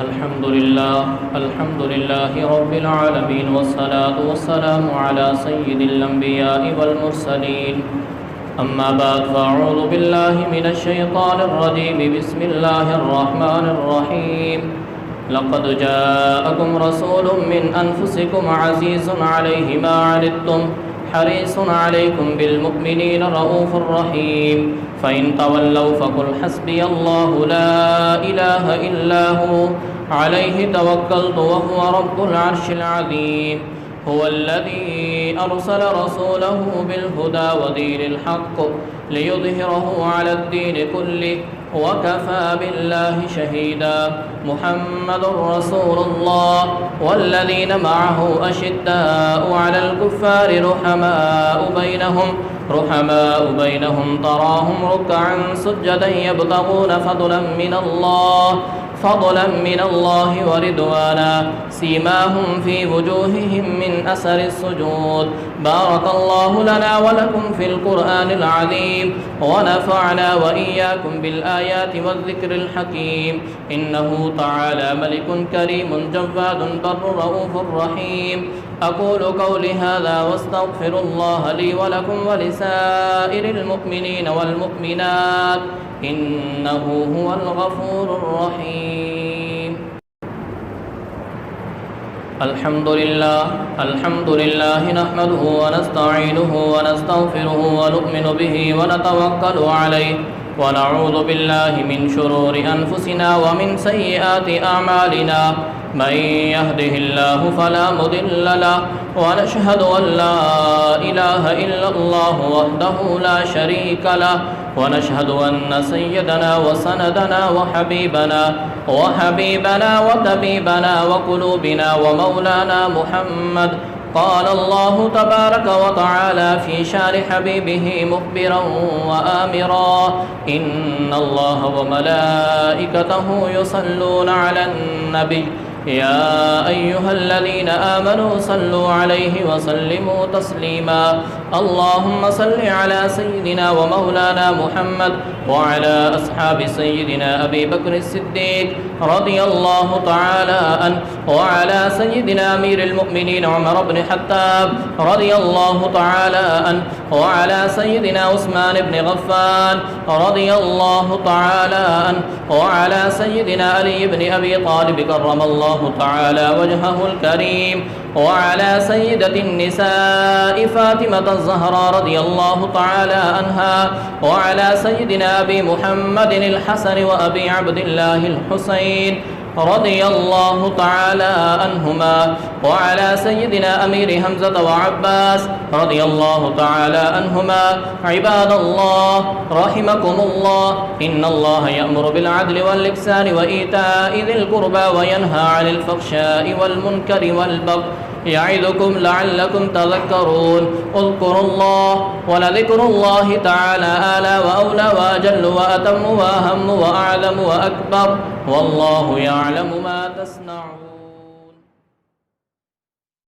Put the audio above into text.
الحمد لله رب العالمين والصلاة والسلام على سيد الأنبياء والمرسلين أما بعد فأعوذ بالله من الشيطان الرجيم بسم الله الرحمن الرحيم لقد جاءكم رسول من أنفسكم عزيز عليه ما عنتم حريص عليكم بالمؤمنين رؤوف رحيم فإن تولوا فقل حسبي الله لا إله إلا هو عليه توكلت وهو رب العرش العظيم هو الذي أرسل رسوله بالهدى ودين الحق ليظهره على الدين كله وكفى بالله شهيدا محمد رسول الله والذين معه أشداء على الكفار رحماء بينهم تراهم ركعا سجدا يبتغون فضلا من الله ورضوانا سيماهم في وجوههم من أثر السجود بارك الله لنا ولكم في القرآن العظيم ونفعنا وإياكم بالآيات والذكر الحكيم إنه تعالى ملك كريم جواد بر رؤوف رحيم أقول قولي هذا واستغفر الله لي ولكم ولسائر المؤمنين والمؤمنات إنه هو الغفور الرحيم الحمد لله نحمده ونستعينه ونستغفره ونؤمن به ونتوكل عليه ونعوذ بالله من شرور أنفسنا ومن سيئات أعمالنا من يهده الله فلا مضل له ونشهد أن لا إله إلا الله وحده لا شريك له ونشهد أن سيدنا وسندنا وحبيبنا وطبيبنا وقلوبنا ومولانا محمد قال الله تبارك وتعالى في شان حبيبه مخبرا وآمرا إن الله وملائكته يصلون على النبي يا أيها الذين آمنوا صلوا عليه وسلموا تسليما اللهم صل على سيدنا ومولانا محمد وعلى أصحاب سيدنا أبي بكر الصديق رضي الله تعالى عنه وعلى سيدنا أمير المؤمنين عمر بن الخطاب رضي الله تعالى عنه وعلى سيدنا عثمان بن غفان رضي الله تعالى عنه وعلى سيدنا علي بن أبي طالب كرم الله تعالى وجهه الكريم وعلى سيدة النساء فاطمة الزهراء رضي الله تعالى عنها وعلى سيدنا أبي محمد الحسن وأبي عبد الله الحسين رضي الله تعالى عنهما وعلى سيدنا أمير حمزة وعباس رضي الله تعالى عنهما عباد الله رحمكم الله إن الله يأمر بالعدل والإحسان وإيتاء ذي القربى وينهى عن الفحشاء والمنكر والبغي يعظكم لعلكم تذكرون اذكروا الله ولذكر الله تعالى آلى وأولى وأجل وأتم وأهم وأعلم وأكبر والله يعلم ما تصنعون